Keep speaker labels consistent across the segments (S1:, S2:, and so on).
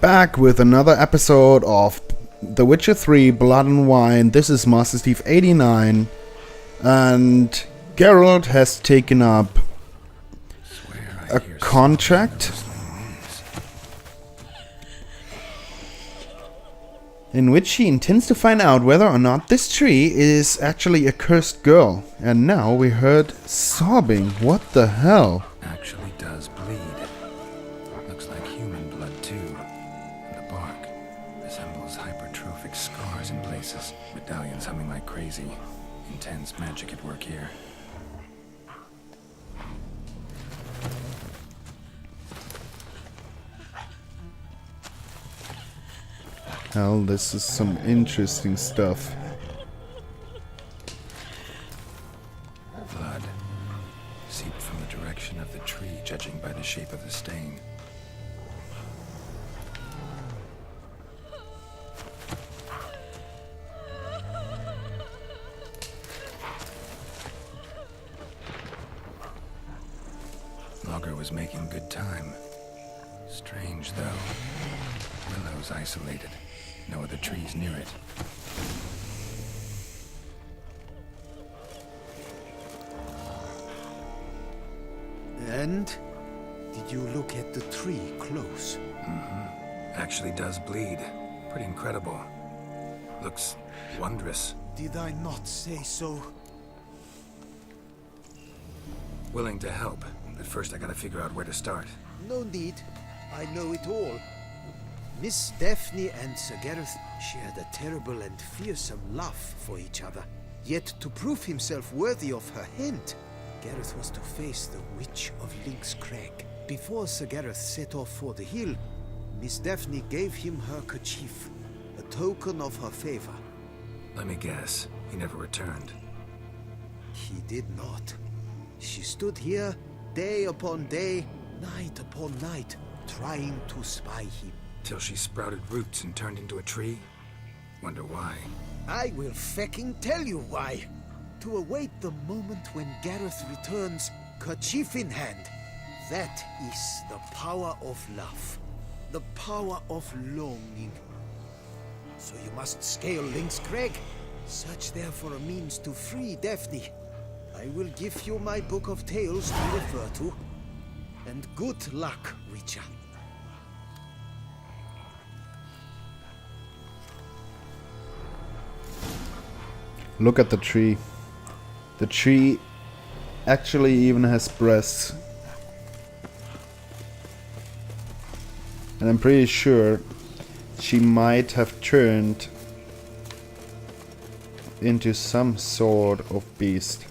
S1: Back with another episode of The Witcher 3 Blood and Wine. This is Master Steve 89, and Geralt has taken up a contract in which he intends to find out whether or not this tree is actually a cursed girl. And now we heard sobbing. What the hell?
S2: Actually does bleed. Looks like human blood too. And the bark resembles hypertrophic scars in places. Medallions humming like crazy. Intense magic at work here.
S1: Hell, this is some interesting stuff.
S2: Blood seeped from the direction of the tree, judging by the shape of the stain. Logger was making good time. Strange, though. Willow's isolated. No other trees near it.
S3: And? Did you look at the tree close?
S2: Actually does bleed. Pretty incredible. Looks wondrous.
S3: Did I not say so?
S2: Willing to help, but first I gotta figure out where to start.
S3: No need. I know it all. Miss Daphne and Sir Geralt shared a terrible and fearsome love for each other. Yet to prove himself worthy of her hand, Geralt was to face the Witch of Lynx Crag. Before Sir Geralt set off for the hill, Miss Daphne gave him her kerchief, a token of her favor.
S2: Let me guess, he never returned.
S3: He did not. She stood here, day upon day, night upon night, trying to spy him.
S2: Till she sprouted roots and turned into a tree? Wonder why.
S3: I will fecking tell you why. To await the moment when Gareth returns, kerchief in hand. That is the power of love. The power of longing. So you must scale Lynx Crag. Search there for a means to free Daphne. I will give you my book of tales to refer to. And good luck, Witcher.
S1: Look at the tree. The tree actually even has breasts. And I'm pretty sure she might have turned into some sort of beast.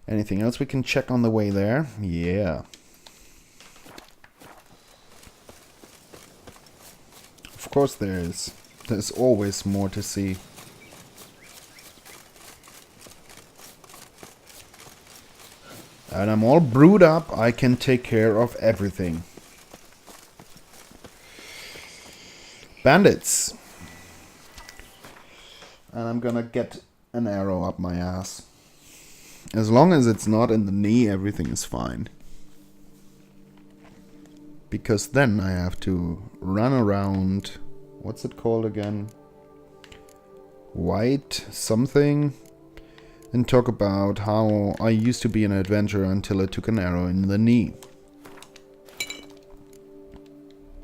S1: Anything else we can check on the way there? Yeah. Of course there is. There's always more to see. And I'm all brewed up. I can take care of everything. Bandits. And I'm gonna get an arrow up my ass. As long as it's not in the knee, everything is fine. Because then I have to run around... What's it called again? White something? And talk about how I used to be an adventurer until I took an arrow in the knee.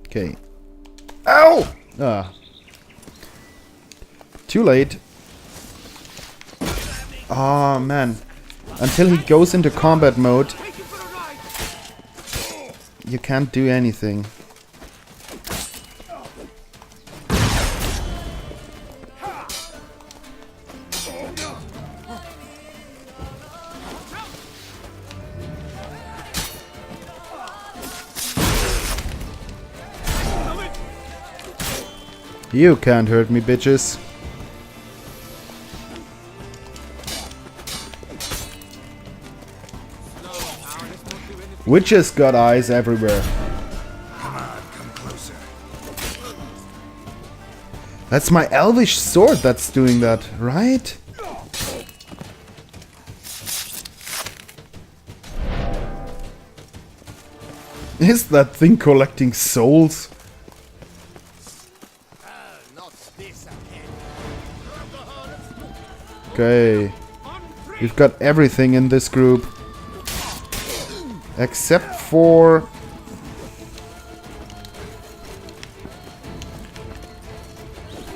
S1: Okay. Ow! Ah. Too late. Oh man. Until he goes into combat mode, you can't do anything. You can't hurt me, bitches. Witches got eyes everywhere.
S2: Come on, come closer.
S1: That's my elvish sword that's doing that, right? Is that thing collecting souls? Okay. We've got everything in this group. Except for...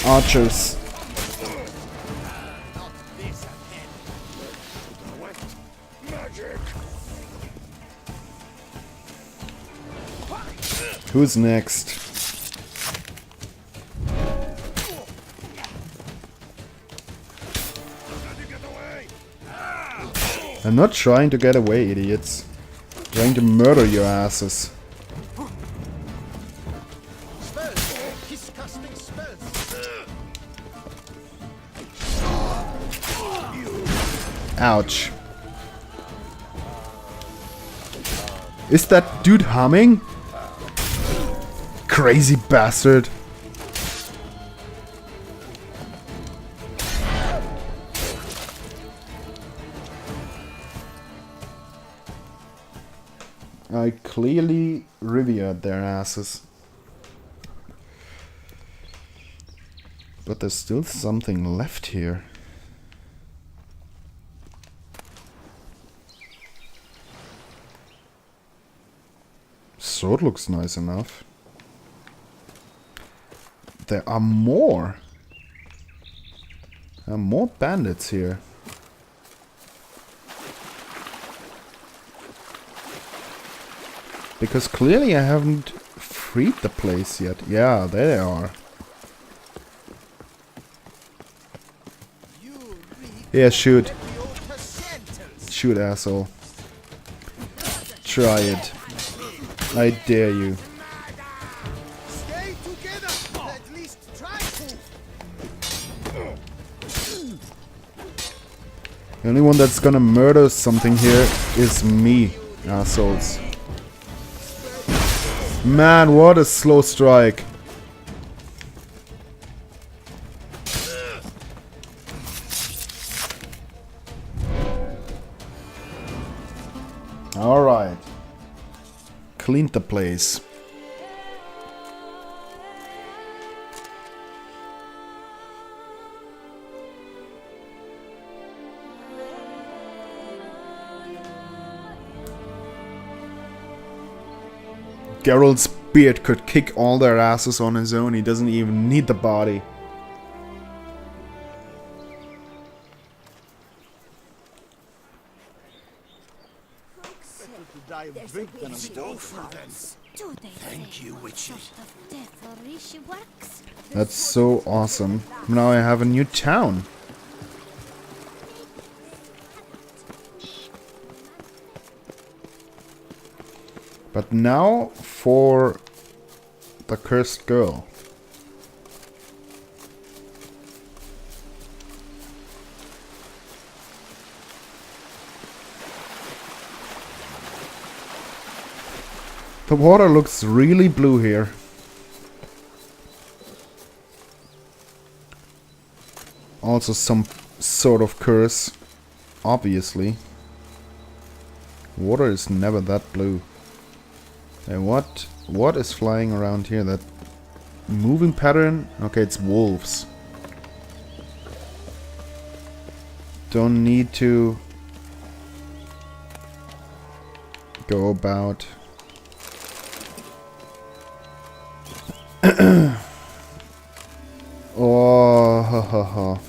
S1: archers. Who's next? I'm not trying to get away, idiots. I'm trying to murder your asses. Ouch. Is that dude humming? Crazy bastard. I clearly revered their asses. But there's still something left here. Sword looks nice enough. There are more. There are more bandits here. Because clearly I haven't freed the place yet. Yeah, there they are. Yeah, shoot. Shoot, asshole. Try it. I dare you.
S3: Stay together. At least try to.
S1: The only one that's gonna murder something here is me, assholes. Man, what a slow strike. Alright. Cleaned the place. Geralt's beard could kick all their asses on his own. He doesn't even need the body.
S3: Thank you, witches.
S1: That's so awesome. Now I have a new town. But now for the cursed girl. The water looks really blue here. Also some sort of curse, obviously. Water is never that blue. And what is flying around here? That moving pattern? Okay, it's wolves. Don't need to go about. Oh, ha ha ha.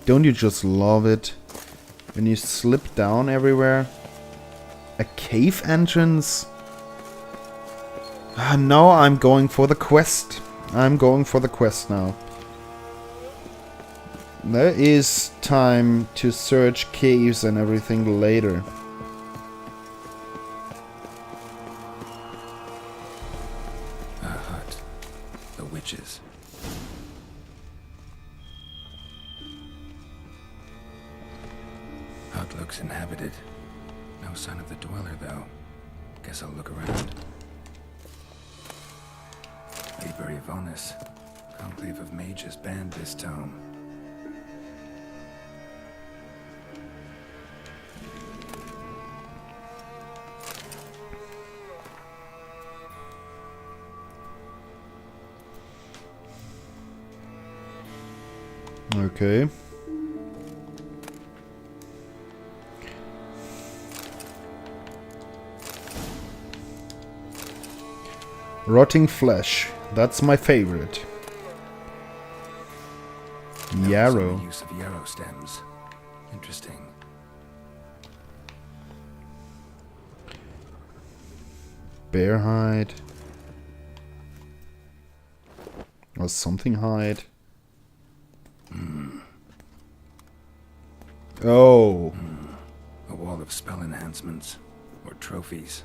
S1: Don't you just love it? When you slip down everywhere? A cave entrance? No, I'm going for the quest. I'm going for the quest now. There is time to search caves and everything later.
S2: A hut. The witches. Hut looks inhabited. No sign of the dweller, though. Guess I'll look around. Liber Yvonis. Conclave of Mages banned this tome.
S1: Okay. Rotting flesh. That's my favorite. Yarrow.
S2: The use of yarrow stems. Interesting.
S1: Bear hide. Or something hide. Oh.
S2: A wall of spell enhancements. Or trophies.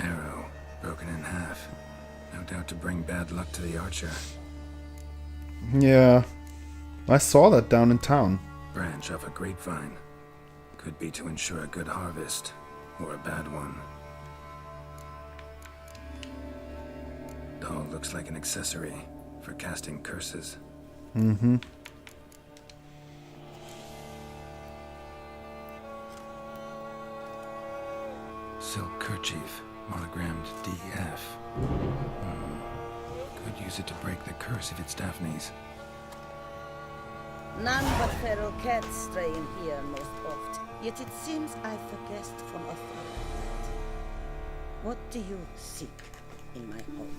S2: Arrow. Broken in half. No doubt to bring bad luck to the archer.
S1: Yeah. I saw that down in town.
S2: Branch off a grapevine. Could be to ensure a good harvest. Or a bad one. Doll looks like an accessory for casting curses.
S1: Mm-hmm.
S2: Silk kerchief, monogrammed DF. Could use it to break the curse if it's Daphne's.
S4: None but feral cats stray in here most oft. Yet it seems I've a guest from afar. What do you seek in my home?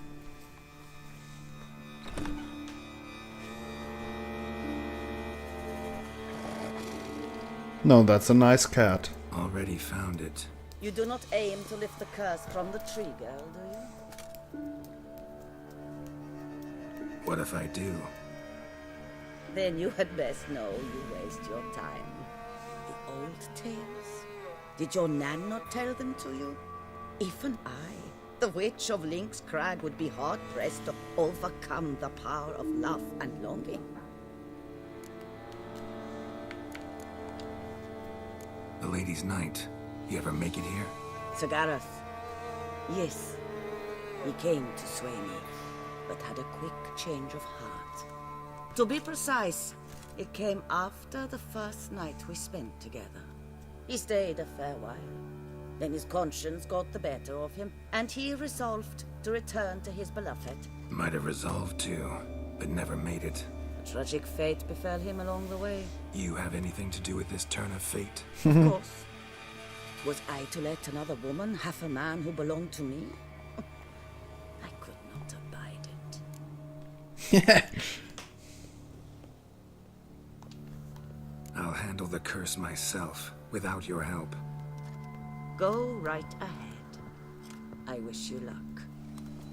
S1: No, that's a nice cat.
S2: Already found it.
S4: You do not aim to lift the curse from the Treegirl, do you?
S2: What if I do?
S4: Then you had best know you waste your time. The old tales? Did your Nan not tell them to you? Even I, the witch of Link's Crag, would be hard-pressed to overcome the power of love and longing.
S2: The Lady's Knight. You ever make it here?
S4: Sir Gareth. Yes. He came to sway me, but had a quick change of heart. To be precise, it came after the first night we spent together. He stayed a fair while. Then his conscience got the better of him, and he resolved to return to his beloved.
S2: Might have resolved to, but never made it.
S4: A tragic fate befell him along the way.
S2: You have anything to do with this turn of fate?
S4: Of course. Was I to let another woman have a man who belonged to me? I could not abide it.
S2: I'll handle the curse myself, without your help.
S4: Go right ahead. I wish you luck.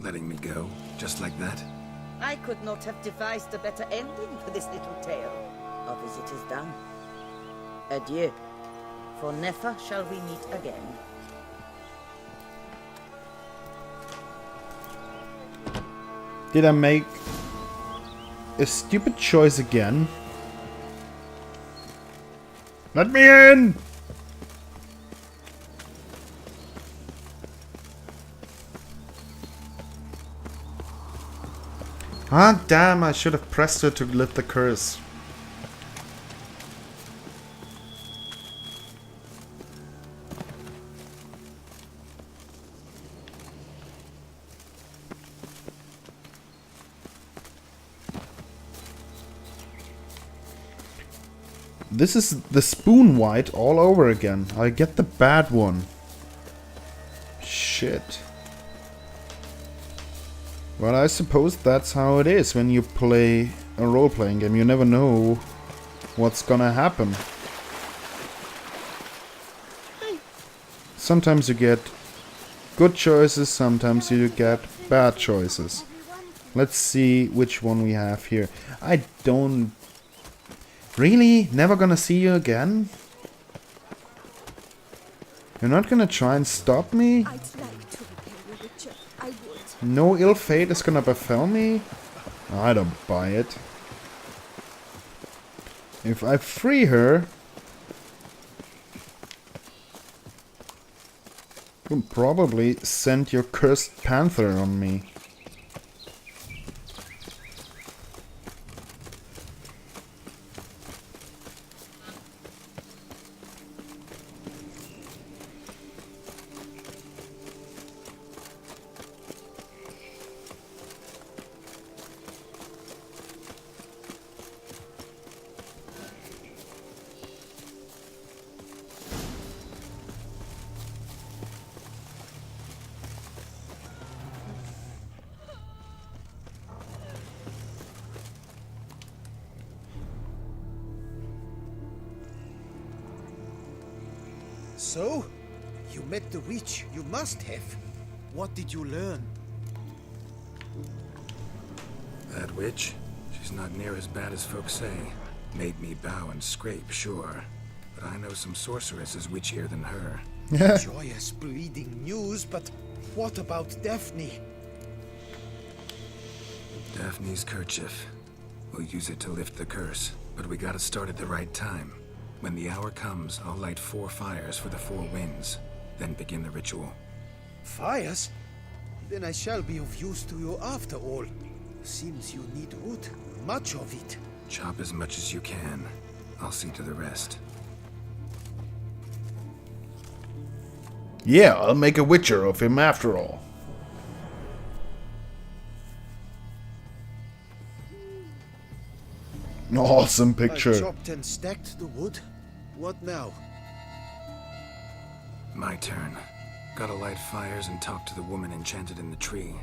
S2: Letting me go, just like that?
S4: I could not have devised a better ending for this little tale. Our visit is done. Adieu. For never shall we meet again.
S1: Did I make a stupid choice again? Let me in! Ah, damn, I should have pressed her to lift the curse. This is the spoon white all over again. I get the bad one. Shit. Well, I suppose that's how it is when you play a role-playing game. You never know what's gonna happen. Sometimes you get good choices, sometimes you get bad choices. Let's see which one we have here. I don't... Really? Never gonna see you again? You're not gonna try and stop me?
S5: I'd like to repay you, Richard. I would.
S1: No ill fate is gonna befall me? I don't buy it. If I free her... you'll probably send your cursed panther on me.
S3: So? You met the witch. You must have. What did you learn?
S2: That witch? She's not near as bad as folks say. Made me bow and scrape, sure. But I know some sorceresses witchier than her.
S3: Joyous, bleeding news, but what about Daphne?
S2: Daphne's kerchief. We'll use it to lift the curse, but we gotta start at the right time. When the hour comes, I'll light 4 fires for the 4 winds, then begin the ritual.
S3: Fires? Then I shall be of use to you after all. Seems you need wood. Much of it.
S2: Chop as much as you can. I'll see to the rest.
S1: Yeah, I'll make a witcher of him after all. Awesome
S3: I
S1: picture.
S3: chopped and stacked the wood. What now?
S2: My turn. Gotta light fires and talk to the woman enchanted in the tree.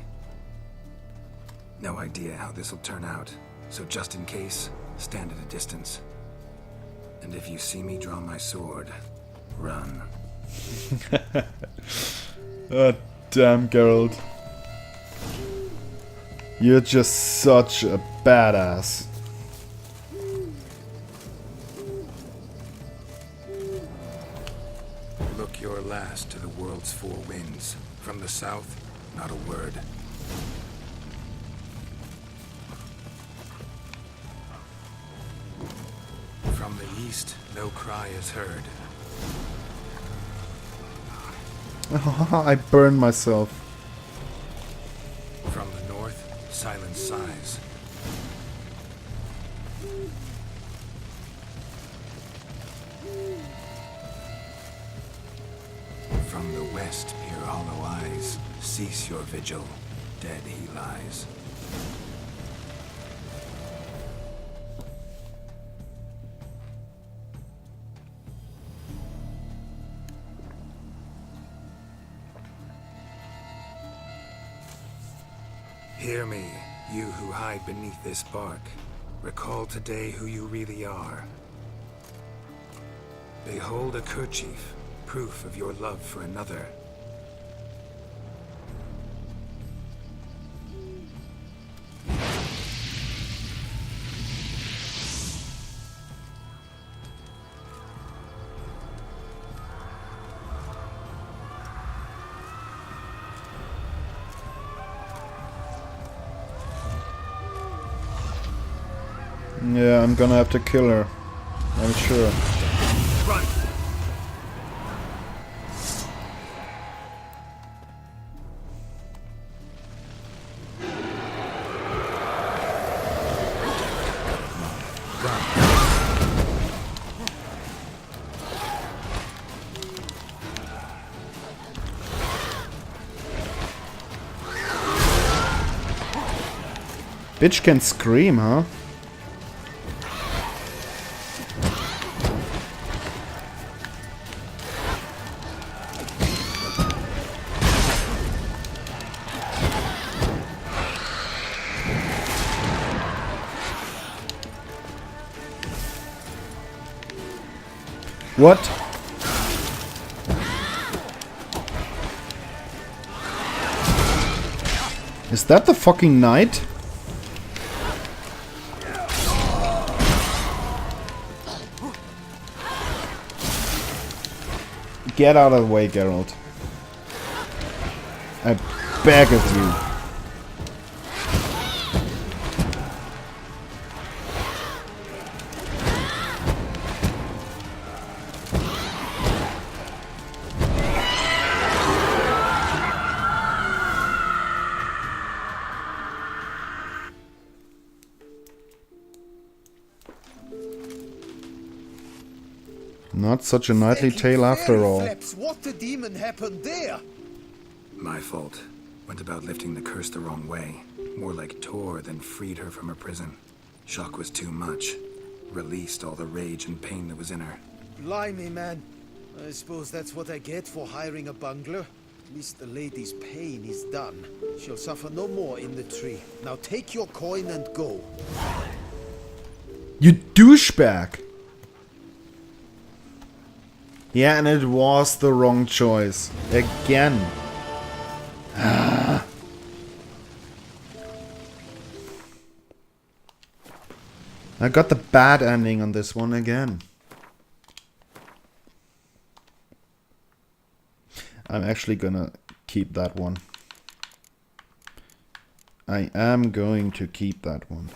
S2: No idea how this'll turn out, so just in case, stand at a distance. And if you see me draw my sword, run.
S1: Oh, damn, Geralt. You're just such a badass.
S2: Look your last to the world's 4 winds. From the south, not a word. From the east, no cry is heard.
S1: I burned myself.
S2: From the north, silence sighs. From the west, peer hollow eyes. Cease your vigil. Dead he lies. Hear me, you who hide beneath this bark. Recall today who you really are. Behold a kerchief, proof of your love for another.
S1: Yeah, I'm gonna have to kill her. I'm sure.
S2: Run!
S1: Bitch can scream, huh? What? Is that the fucking knight? Get out of the way, Geralt. I beg of you. Not such a knightly tale after all.
S3: Flaps, what the demon happened there?
S2: My fault. Went about lifting the curse the wrong way. More like tore than freed her from her prison. Shock was too much. Released all the rage and pain that was in her.
S3: Blimey, man. I suppose that's what I get for hiring a bungler. At least the lady's pain is done. She'll suffer no more in the tree. Now take your coin and go.
S1: You douchebag! Yeah, and it was the wrong choice. Again. I got the bad ending on this one again. I'm actually gonna keep that one. I am going to keep that one.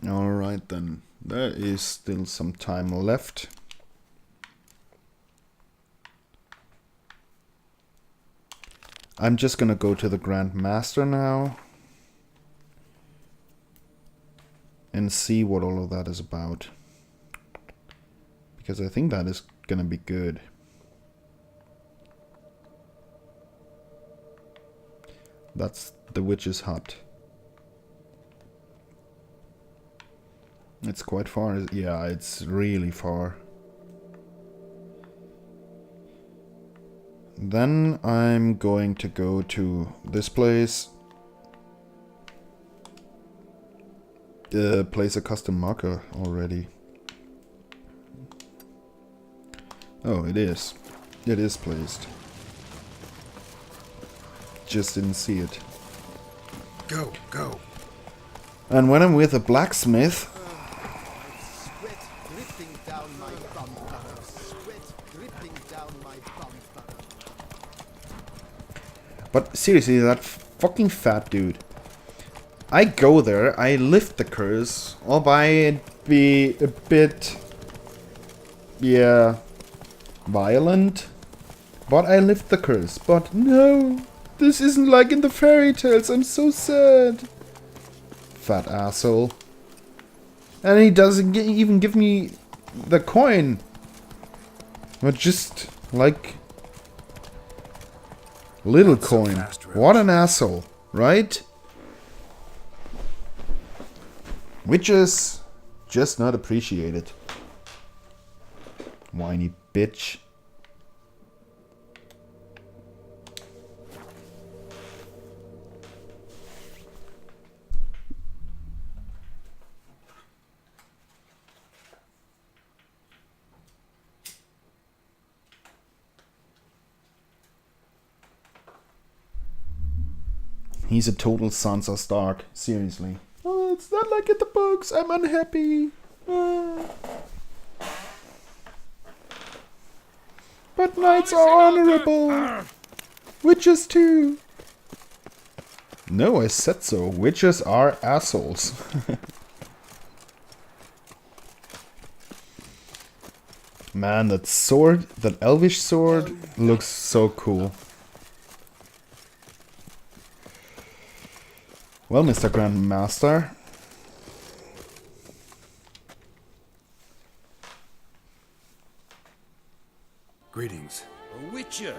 S1: Alright then. There is still some time left. I'm just gonna go to the Grand Master now and see what all of that is about, because I think that is gonna be good. That's the witch's hut. It's quite far. Yeah, it's really far. Then I'm going to go to this place. Place a custom marker already. Oh, it is. It is placed. Just didn't see it.
S3: Go, go.
S1: And when I'm with a blacksmith,
S3: Sweat dripping down my bum bottom. Sweat dripping down my bum bottom.
S1: but seriously, that fucking fat dude. I go there, I lift the curse, albeit be a bit, yeah, violent, but I lift the curse. But no, this isn't like in the fairy tales. I'm so sad. Fat asshole. And he doesn't even give me the coin, but just like little
S2: Not so
S1: coin.
S2: fast, Roach.
S1: What an asshole, right? Witches just not appreciated. Whiny bitch. He's a total Sansa Stark, seriously. Oh, it's not like in the books. I'm unhappy. But knights are honorable. Witches too. No, I said so. Witches are assholes. Man, that sword, that elvish sword, looks so cool. Well, Mr. Grand Master.
S2: Greetings.
S6: A witcher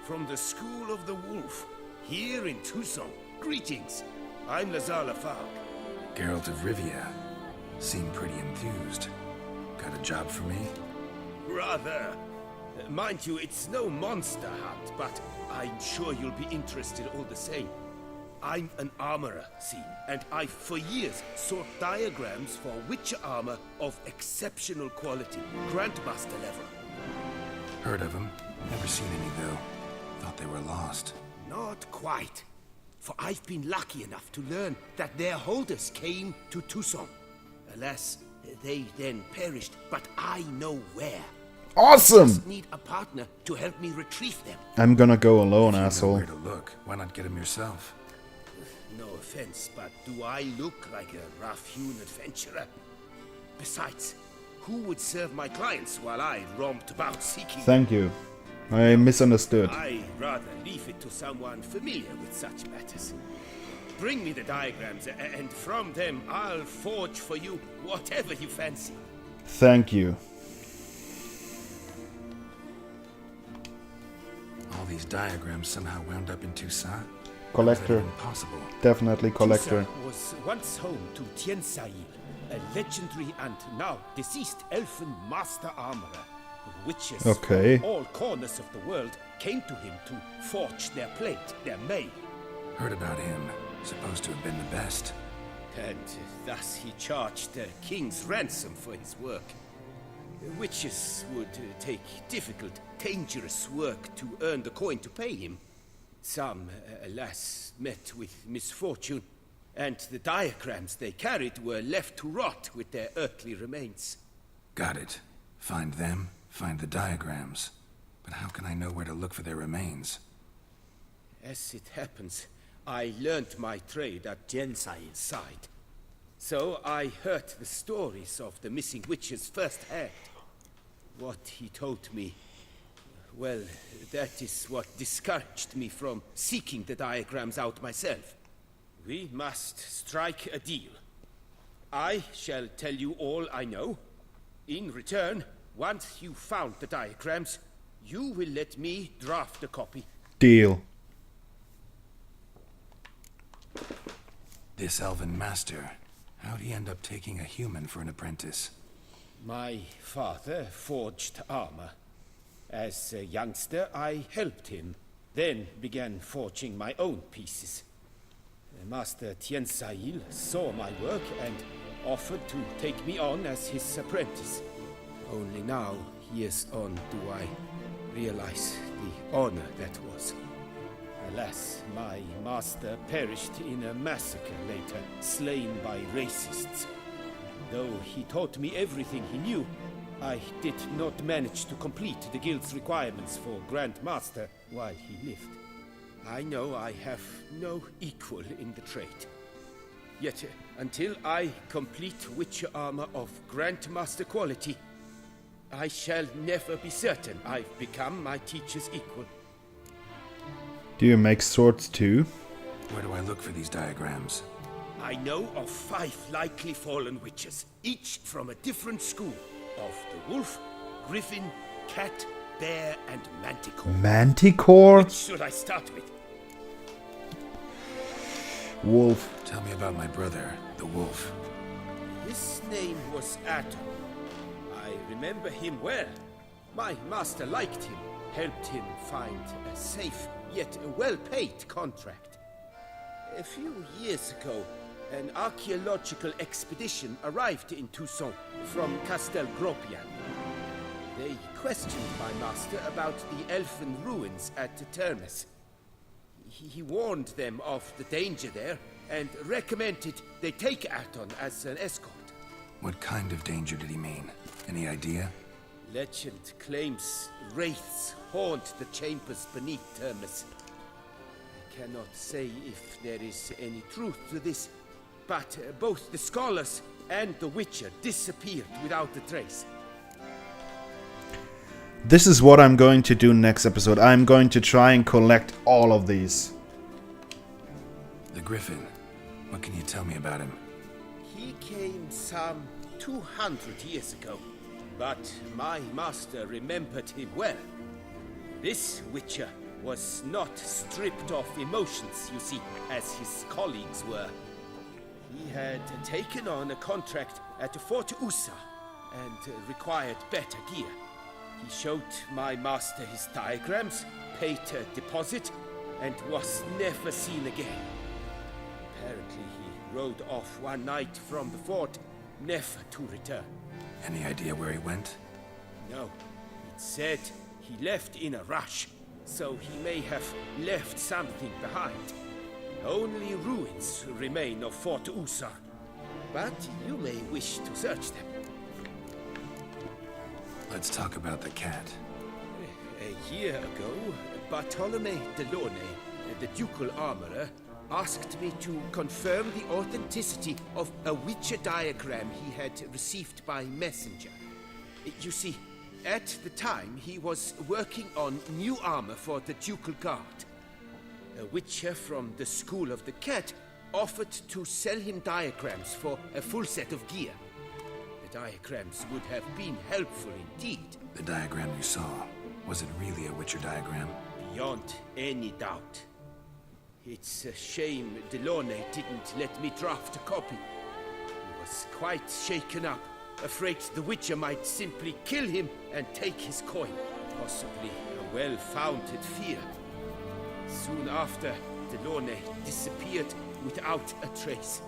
S6: from the School of the Wolf, here in Tucson. Greetings. I'm Lazar Lafargue.
S2: Geralt of Rivia. Seem pretty enthused. Got a job for me?
S6: Rather. Mind you, it's no monster hunt, but I'm sure you'll be interested all the same. I'm an armorer, see, and I've for years sought diagrams for witcher armor of exceptional quality, Grandmaster level.
S2: Heard of them. Never seen any, though. Thought they were lost.
S6: Not quite. For I've been lucky enough to learn that their holders came to Tucson. Alas, they then perished, but I know where.
S1: Awesome!
S6: Just need a partner to help me retrieve them.
S1: I'm gonna go alone,
S2: You know
S1: asshole.
S2: where to look. Why not get them yourself?
S6: No offense, but do I look like a rough-hewn adventurer? Besides, who would serve my clients while I romped about seeking...
S1: Thank you. I misunderstood.
S6: I'd rather leave it to someone familiar with such matters. Bring me the diagrams, and from them I'll forge for you whatever you fancy.
S1: Thank you.
S2: All these diagrams somehow wound up in Tucson?
S1: Collector.
S2: Impossible.
S1: Definitely collector.
S6: Tucson was once home to Tiensail, a legendary and now deceased elfin master armorer. Witches
S1: Okay.
S6: from all corners of the world came to him to forge their plate, their mail.
S2: Heard about him. Supposed to have been the best.
S6: And thus he charged the king's ransom for his work. Witches would take difficult, dangerous work to earn the coin to pay him. Some, alas, met with misfortune, and the diagrams they carried were left to rot with their earthly remains.
S2: Got it. Find them, find the diagrams. But how can I know where to look for their remains?
S6: As it happens, I learned my trade at Jensail's side. So I heard the stories of the missing witches firsthand. What he told me, well, that is what discouraged me from seeking the diagrams out myself. We must strike a deal. I shall tell you all I know. In return, once you found the diagrams, you will let me draft a copy.
S1: Deal.
S2: This elven master, how'd he end up taking a human for an apprentice?
S6: My father forged armor. As a youngster, I helped him, then began forging my own pieces. Master Tiensail saw my work and offered to take me on as his apprentice. Only now, years on, do I realize the honor that was. Alas, my master perished in a massacre later, slain by racists. Though he taught me everything he knew, I did not manage to complete the guild's requirements for Grand Master while he lived. I know I have no equal in the trade. Yet, until I complete Witcher armor of Grand Master quality, I shall never be certain I've become my teacher's equal.
S1: Do you make swords too?
S2: Where do I look for these diagrams?
S6: I know of 5 likely fallen witches, each from a different school of the wolf, griffin, cat, bear, and manticore.
S1: Manticore?
S6: Which should I start with?
S1: Wolf.
S2: Tell me about my brother, the wolf.
S6: His name was Atom. I remember him well. My master liked him, helped him find a safe, yet a well-paid contract. A few years ago, an archaeological expedition arrived in Toussaint from Castel Gropian. They questioned my master about the elfin ruins at Termes. He warned them of the danger there and recommended they take Aton as an escort.
S2: What kind of danger did he mean? Any idea?
S6: Legend claims wraiths haunt the chambers beneath Termes. I cannot say if there is any truth to this, but both the scholars and the Witcher disappeared without a trace.
S1: This is what I'm going to do next episode. I'm going to try and collect all of these.
S2: The Griffin. What can you tell me about him?
S6: He came some 200 years ago, but my master remembered him well. This Witcher was not stripped of emotions, you see, as his colleagues were. He had taken on a contract at Fort Usa and required better gear. He showed my master his diagrams, paid a deposit, and was never seen again. Apparently he rode off one night from the fort, never to return.
S2: Any idea where he went?
S6: No, it said he left in a rush, so he may have left something behind. Only ruins remain of Fort Usa, but you may wish to search them.
S2: Let's talk about the cat.
S6: A year ago, Bartolome Delaunay, the ducal armorer, asked me to confirm the authenticity of a Witcher diagram he had received by messenger. You see, at the time he was working on new armor for the ducal guard. A Witcher from the School of the Cat offered to sell him diagrams for a full set of gear. The diagrams would have been helpful indeed.
S2: The diagram you saw, was it really a Witcher diagram?
S6: Beyond any doubt. It's a shame Delaunay didn't let me draft a copy. He was quite shaken up, afraid the Witcher might simply kill him and take his coin. Possibly a well-founded fear. Soon after, Delorne disappeared without a trace.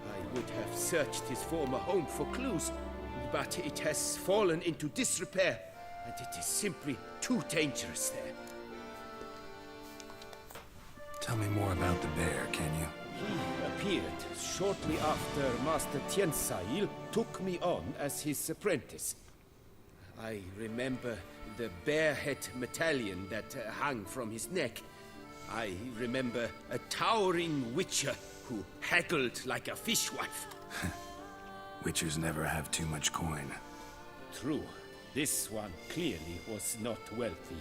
S6: I would have searched his former home for clues, but it has fallen into disrepair, and it is simply too dangerous there.
S2: Tell me more about the bear, can you?
S6: He appeared shortly after Master Tiensail took me on as his apprentice. I remember the bear-head medallion that hung from his neck. I remember a towering witcher who haggled like a fishwife.
S2: Witchers never have too much coin.
S6: True, this one clearly was not wealthy.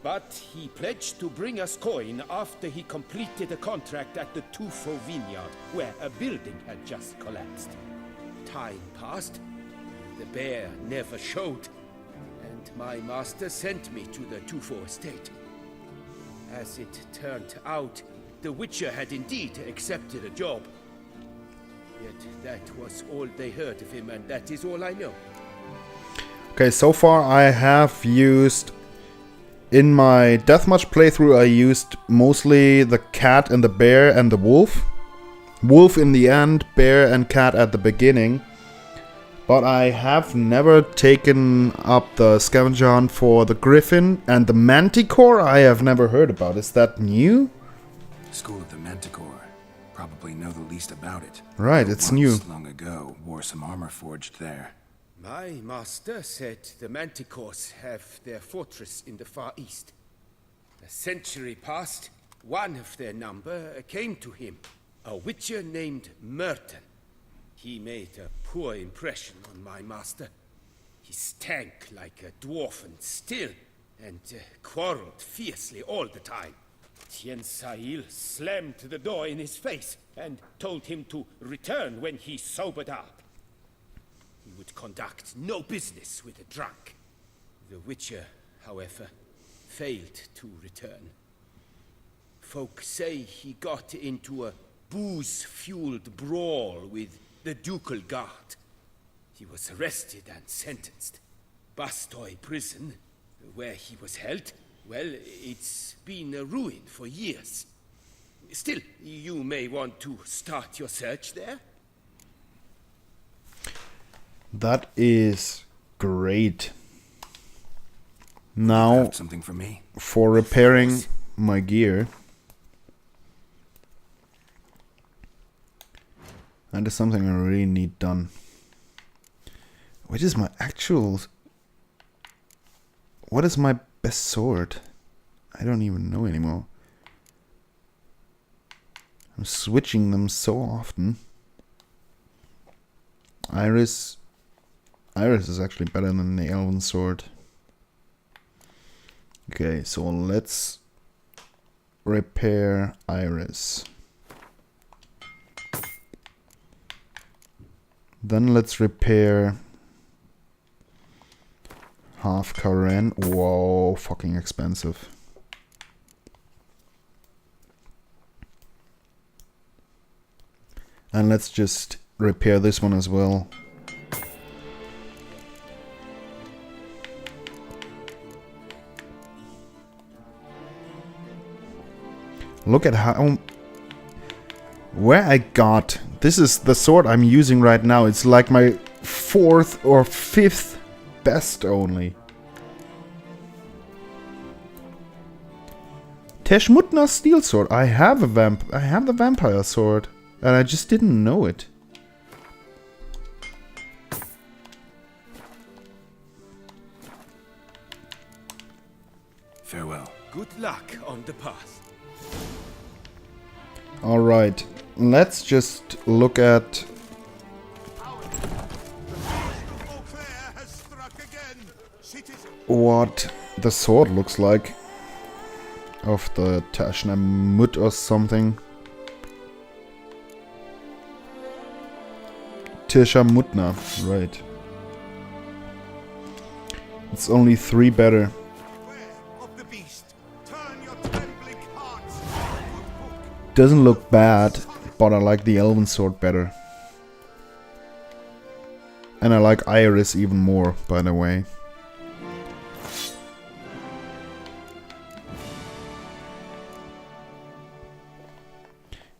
S6: But he pledged to bring us coin after he completed a contract at the Tufo vineyard, where a building had just collapsed. Time passed. The bear never showed, and my master sent me to the Tufo estate. As it turned out, the Witcher had indeed accepted a job. Yet that was all they heard of him, and that is all I know.
S1: Okay, so far I have used... In my deathmatch playthrough I used mostly the cat and the bear and the wolf. Wolf in the end, bear and cat at the beginning. But I have never taken up the scavenger hunt for the griffin, and the manticore I have never heard about. Is that new?
S2: School of the Manticore. Probably know the least about it.
S1: Right, it's new.
S2: Long ago, wore some armor forged there.
S6: My master said the Manticores have their fortress in the Far East. A century passed, one of their number came to him, a witcher named Merton. He made a poor impression on my master. He stank like a dwarfen still, and quarreled fiercely all the time. Tiensail slammed the door in his face and told him to return when he sobered up. He would conduct no business with a drunk. The Witcher, however, failed to return. Folk say he got into a booze-fueled brawl with the ducal guard. He was arrested and sentenced. Bastoy prison, where he was held, well, it's been a ruin for years. Still, you may want to start your search there.
S1: That is great. Now,
S2: Got something for me?
S1: for repairing my gear. That is something I really need done. What is my actual... What is my best sword? I don't even know anymore. I'm switching them so often. Iris is actually better than the Elven sword. Okay, so let's repair Iris. Then let's repair half Karen. Whoa, fucking expensive. And let's just repair this one as well. Look at how... Where I got... This is the sword I'm using right now. It's like my 4th or 5th best only. Teshmutna's steel sword. I have the vampire sword. And I just didn't know it.
S2: Farewell.
S6: Good luck on the path.
S1: Alright, let's just look at what the sword looks like of the Tashnamut or something. Tishamutna, right. It's only 3 better. Doesn't look bad, but I like the Elven sword better. And I like Iris even more, by the way.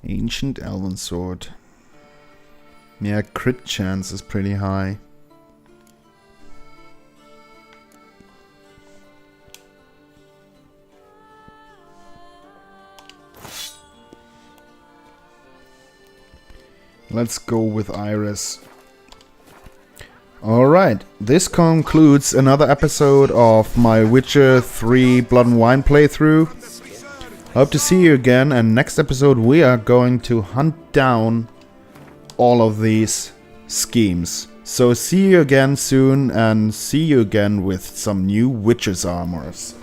S1: Ancient Elven Sword. Yeah, crit chance is pretty high. Let's go with Iris. Alright, this concludes another episode of my Witcher 3 Blood and Wine playthrough. Hope to see you again, and next episode we are going to hunt down all of these schemes. So see you again soon, and see you again with some new Witcher's armors.